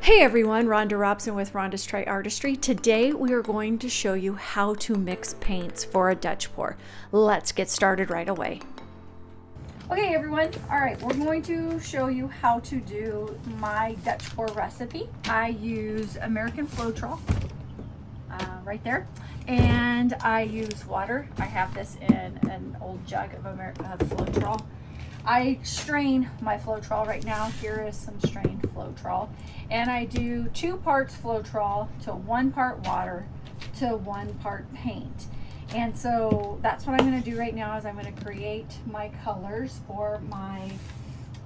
Hey everyone, Rhonda Robson with Rhonda's Tri-RRR-tistry. Today we are going to show you how to mix paints for a Dutch pour. Let's get started right away. Okay everyone, alright, we're going to show you how to do my Dutch pour recipe. I use American Floetrol, right there, and I use water. I have this in an old jug of Floetrol. I strain my Floetrol right now. Here is some strained Floetrol. And I do 2 parts Floetrol to 1 part water to 1 part paint. And so that's what I'm going to do right now is I'm going to create my colors for my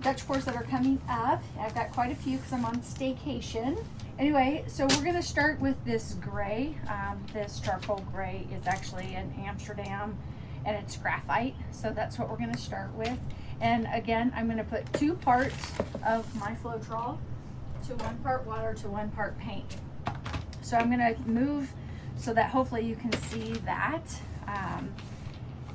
Dutch pours that are coming up. I've got quite a few because I'm on staycation. Anyway, so we're going to start with this gray. This charcoal gray is actually in Amsterdam and it's graphite. So that's what we're going to start with. And again, I'm going to put 2 parts of my Floetrol to 1 part water to 1 part paint. So I'm going to move so that hopefully you can see that.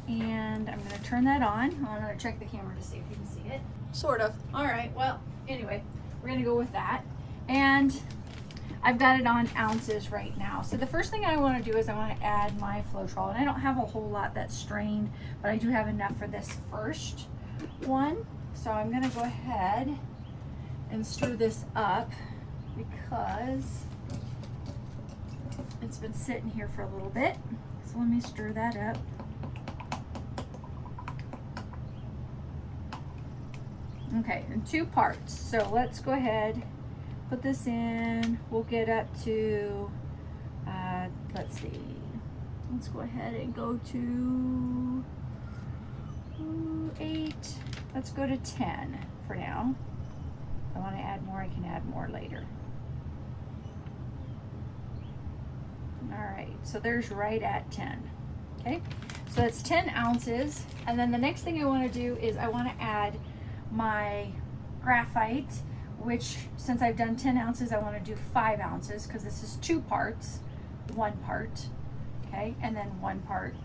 And I'm going to turn that on. I'm going to check the camera to see if you can see it. Sort of. All right. Well, anyway, we're going to go with that. And I've got it on ounces right now. So the first thing I want to do is I want to add my Floetrol. And I don't have a whole lot that's strained, but I do have enough for this first one. So I'm going to go ahead and stir this up because it's been sitting here for a little bit. So let me stir that up. Okay, in 2 parts. So let's go ahead, put this in. We'll get up to, let's see. Let's go ahead and go to 8. Let's go to 10 for now. If I want to add more, I can add more later. All right, so there's right at 10. Okay, so that's 10 ounces. And then the next thing I want to do is I want to add my graphite, which since I've done 10 ounces, I want to do 5 ounces because this is 2 parts, 1 part, okay, and then 1 part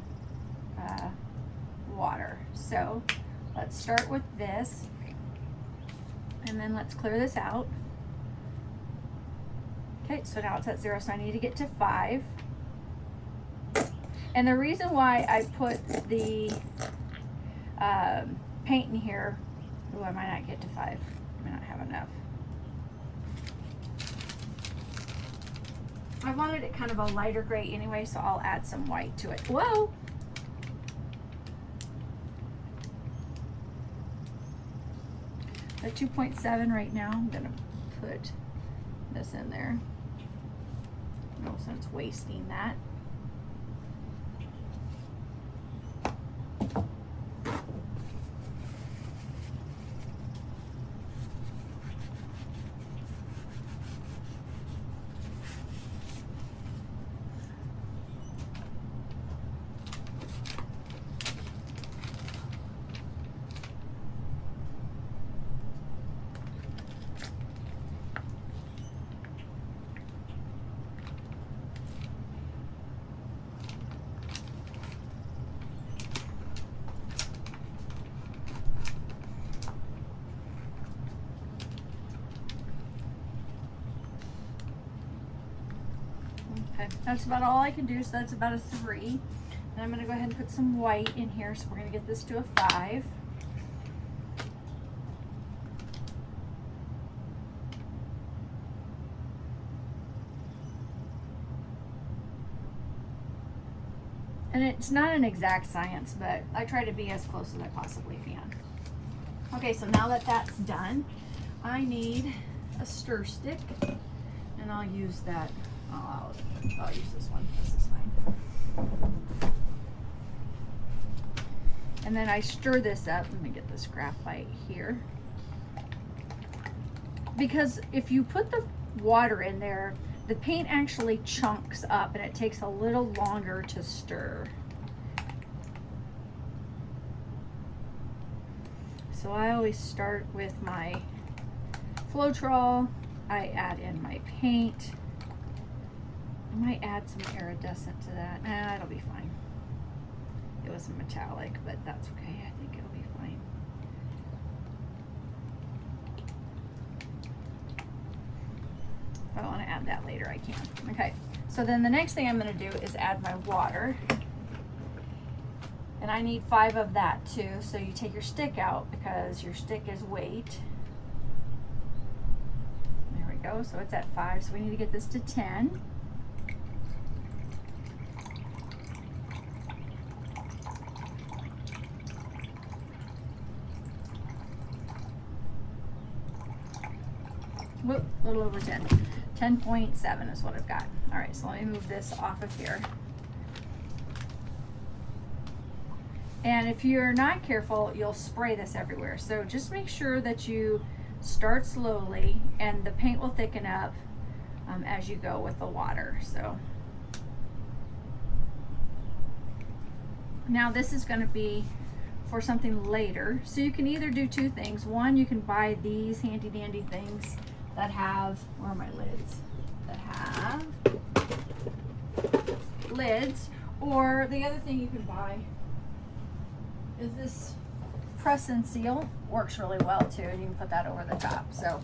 water. So let's start with this, and then let's clear this out. Okay, so now it's at 0, so I need to get to 5. And the reason why I put the paint in here, oh, I might not get to 5. I might not have enough. I wanted it kind of a lighter gray anyway, so I'll add some white to it. Whoa! At 2.7 right now, I'm gonna put this in there. No sense wasting that. Okay, that's about all I can do, so that's about a 3. And I'm going to go ahead and put some white in here, so we're going to get this to a 5. And it's not an exact science, but I try to be as close as I possibly can. Okay, so now that that's done, I need a stir stick, and I'll use that. I'll use this one. This is fine. And then I stir this up. Let me get this graphite here. Because if you put the water in there, the paint actually chunks up and it takes a little longer to stir. So I always start with my Floetrol. I add in my paint. I might add some iridescent to that. Nah, it'll be fine. It was metallic, but that's okay. I think it'll be fine. If I want to add that later, I can. Okay, so then the next thing I'm going to do is add my water. And I need 5 of that too. So you take your stick out because your stick is weight. There we go. So it's at 5. So we need to get this to 10. Whoop, a little over 10. 10.7 is what I've got. All right, so let me move this off of here. And if you're not careful, you'll spray this everywhere. So just make sure that you start slowly and the paint will thicken up as you go with the water. So now this is going to be for something later. So you can either do 2 things. One, you can buy these handy dandy things that have, where are my lids? That have lids. Or the other thing you can buy is this press and seal. Works really well too, and you can put that over the top. So,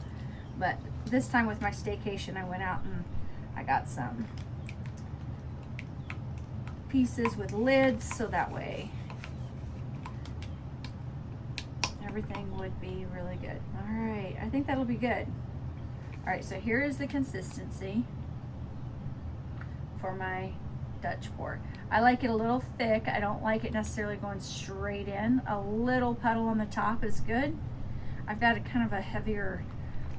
but this time with my staycation, I went out and I got some pieces with lids, so that way everything would be really good. All right, I think that'll be good. All right, so here is the consistency for my Dutch pour. I like it a little thick. I don't like it necessarily going straight in. A little puddle on the top is good. I've got a kind of a heavier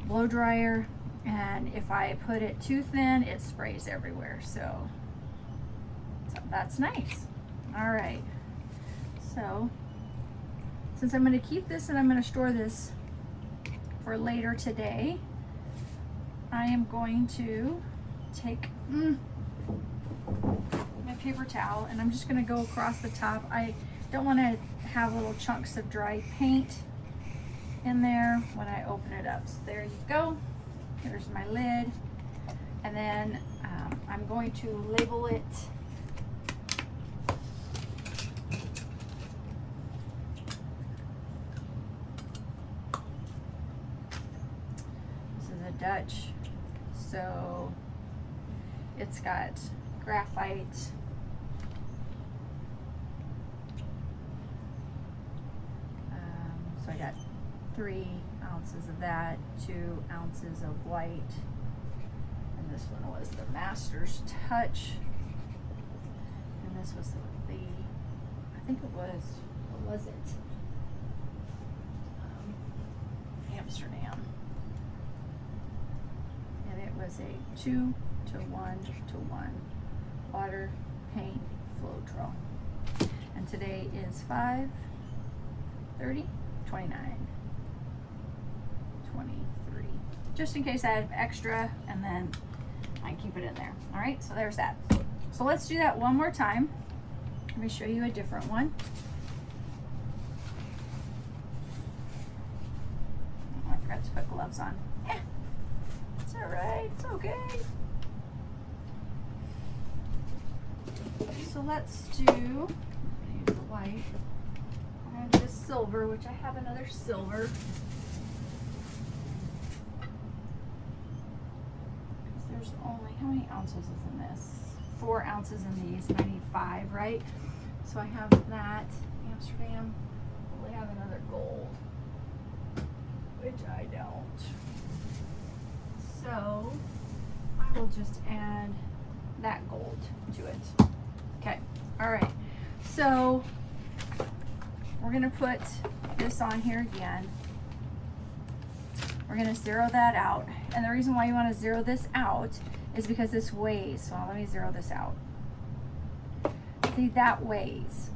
blow dryer, and if I put it too thin, it sprays everywhere. So that's nice. All right, so since I'm going to keep this and I'm going to store this for later today, I am going to take my paper towel and I'm just going to go across the top. I don't want to have little chunks of dry paint in there when I open it up. So there you go. Here's my lid. And then I'm going to label it Dutch, so it's got graphite, so I got 3 ounces of that, 2 ounces of white, and this one was the Master's Touch, and this was the I think it was, what was it? Amsterdam. Was a 2:1:1 water paint Floetrol, and today is 5/30/29/23, just in case I have extra, and then I keep it in there. All right, so there's that. So let's do that one more time. Let me show you a different one. Oh, I forgot to put gloves on. It's all right, it's okay. So let's do, I'm gonna use the white. I'm gonna do a silver, which I have another silver. There's only, how many ounces is in this? 4 ounces in these, and I need 5, right? So I have that, Amsterdam. Probably have another gold, which I don't. So I will just add that gold to it. Okay, all right. So we're gonna put this on here again. We're gonna zero that out. And the reason why you wanna zero this out is because this weighs. So let me zero this out. See, that weighs.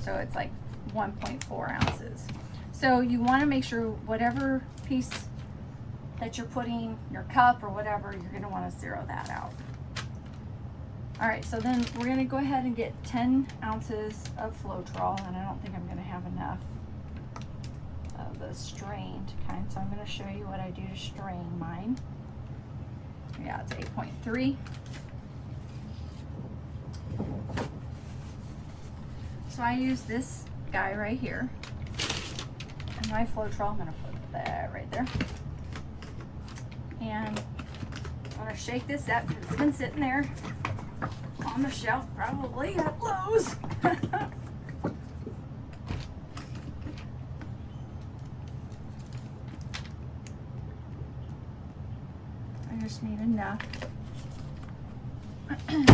So it's like 1.4 ounces. So you wanna make sure whatever piece that you're putting, your cup or whatever, you're gonna wanna zero that out. All right, so then we're gonna go ahead and get 10 ounces of Floetrol, and I don't think I'm gonna have enough of the strained kind, so I'm gonna show you what I do to strain mine. Yeah, it's 8.3. So I use this guy right here, and my Floetrol, I'm gonna put that right there. And I'm going to shake this up because it's been sitting there on the shelf, probably at Lowe's. I just need enough. Okay,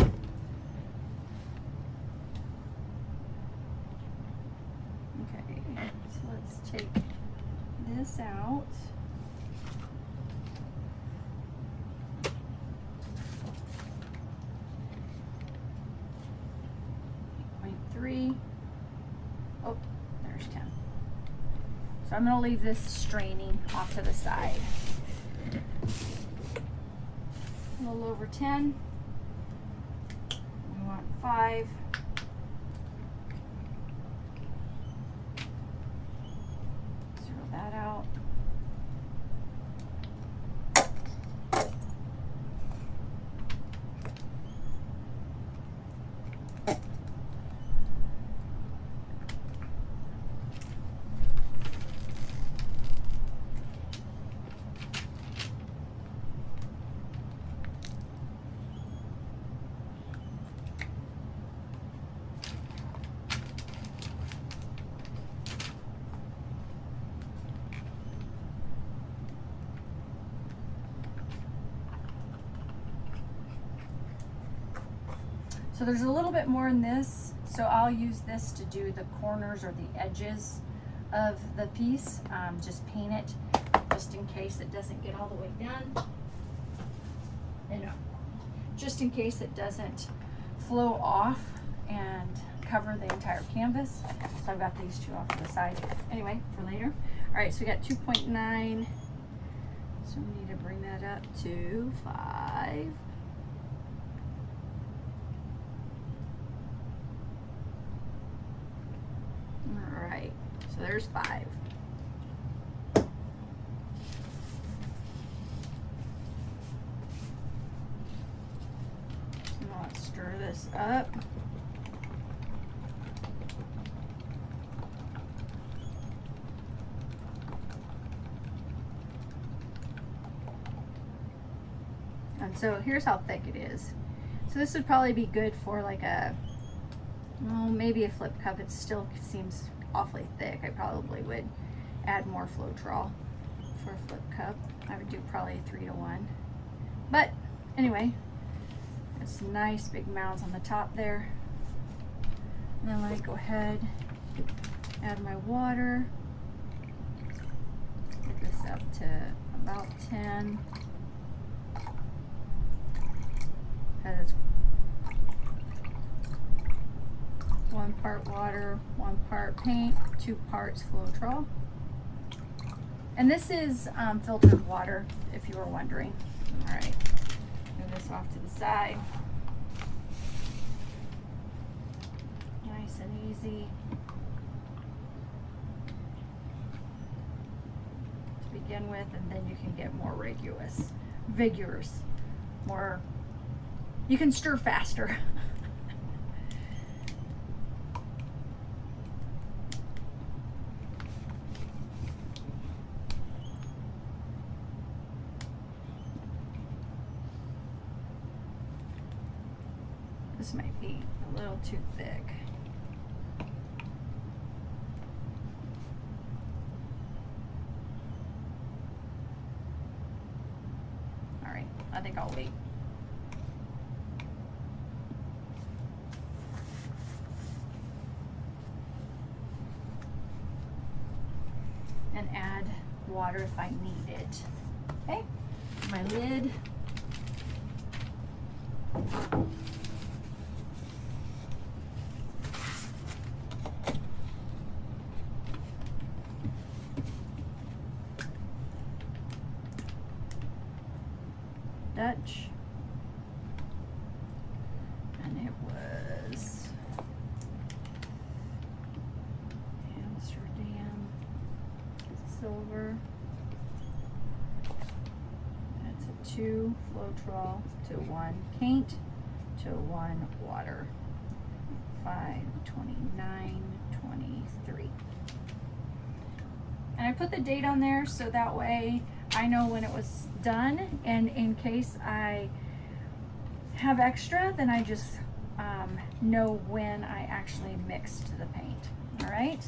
so let's take this out. Oh, there's 10. So I'm going to leave this straining off to the side. A little over 10. We want 5. Zero that out. So there's a little bit more in this, so I'll use this to do the corners or the edges of the piece. Just paint it, just in case it doesn't get all the way done. And just in case it doesn't flow off and cover the entire canvas. So I've got these two off to the side. Anyway, for later. All right, so we got 2.9. So we need to bring that up to 5. All right, so there's 5. So now let's stir this up. And so here's how thick it is. So this would probably be good for like a, well, maybe a flip cup. It still seems awfully thick. I probably would add more Floetrol for a flip cup. I would do probably 3-to-1. But anyway, it's nice big mounds on the top there. And then I go ahead, add my water. Get this up to about 10. And it's 1 part water, 1 part paint, 2 parts Floetrol. And this is filtered water, if you were wondering. All right, move this off to the side. Nice and easy to begin with, and then you can get more vigorous, more. You can stir faster. This might be a little too thick. All right, I think I'll wait. And add water if I need it. Okay, my lid. Dutch. And it was Amsterdam silver. That's a 2 Floetrol to 1 paint to 1 water. 5, 29, 23. And I put the date on there so that way I know when it was done, and in case I have extra, then I just know when I actually mixed the paint. All right,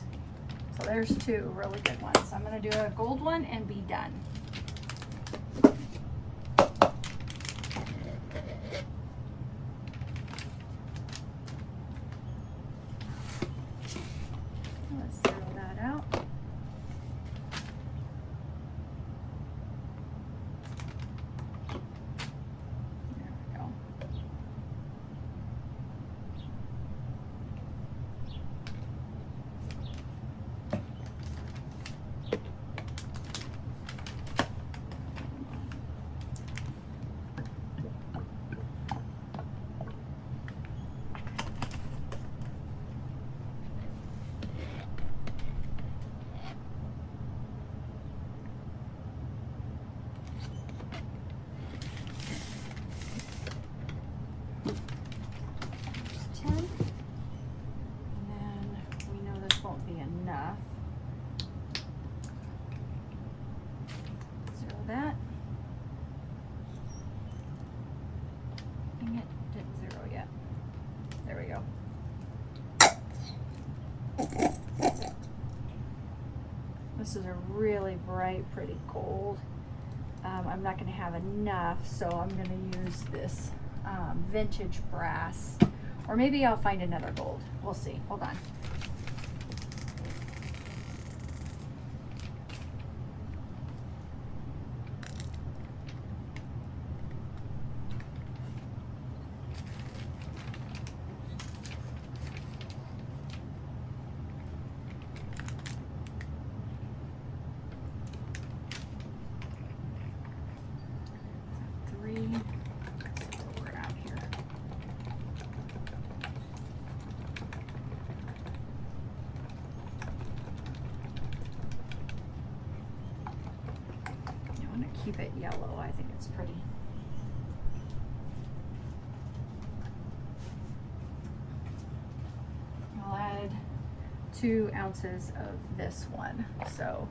so there's two really good ones. I'm gonna do a gold one and be done. Let's zero that out. Enough. Zero that. Dang it, didn't zero yet. There we go. This is a really bright, pretty gold. I'm not going to have enough, so I'm going to use this vintage brass, or maybe I'll find another gold. We'll see. Hold on. Keep it yellow. I think it's pretty. I'll add 2 ounces of this one. So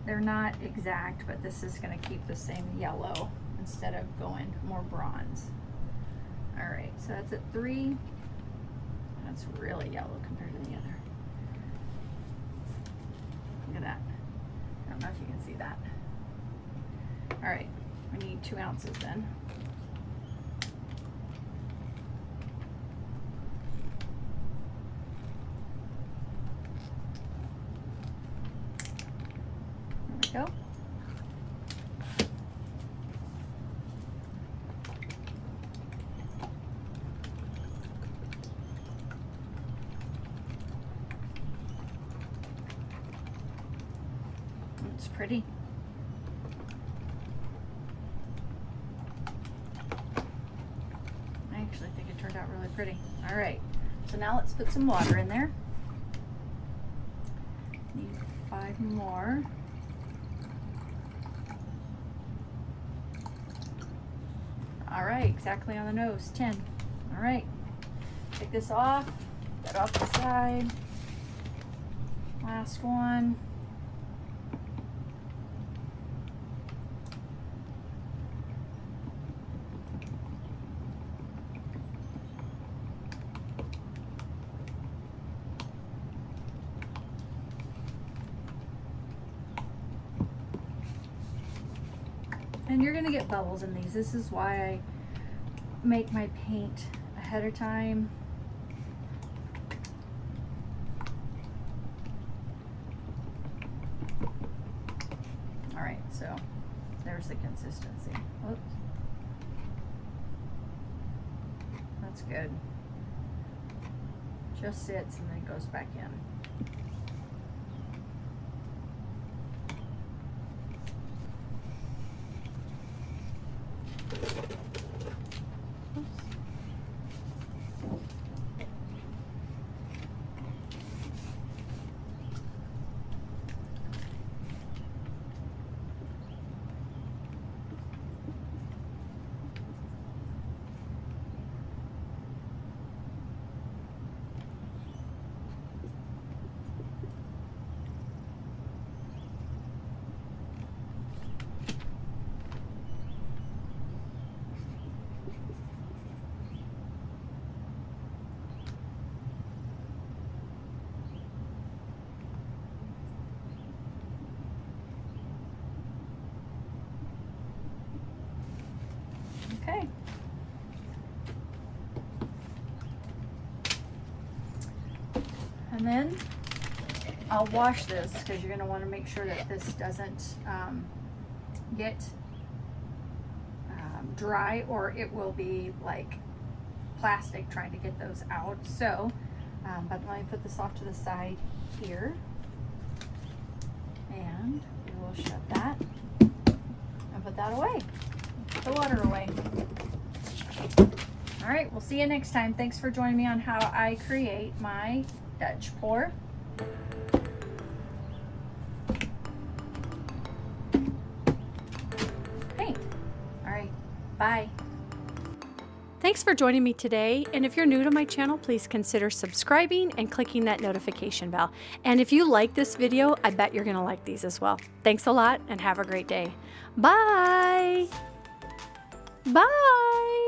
they're not exact, but this is going to keep the same yellow instead of going more bronze. All right, so that's at 3. That's really yellow compared to the other. Look at that. I don't know if you can see that. All right, we need 2 ounces then. There we go. It's pretty. I think it turned out really pretty. All right, so now let's put some water in there. Need 5 more. All right, exactly on the nose, 10. All right, take this off, get off the side. Last one. And you're gonna get bubbles in these. This is why I make my paint ahead of time. All right, so there's the consistency. Oops. That's good. Just sits and then goes back in. Okay. And then I'll wash this because you're going to want to make sure that this doesn't get dry, or it will be like plastic trying to get those out. So, but let me put this off to the side here, and we will shut that and put that away. Put the water away. All right, we'll see you next time. Thanks for joining me on how I create my Dutch pour. Paint. All right, bye. Thanks for joining me today, and if you're new to my channel, please consider subscribing and clicking that notification bell. And if you like this video, I bet you're gonna like these as well. Thanks a lot and have a great day. Bye. Bye.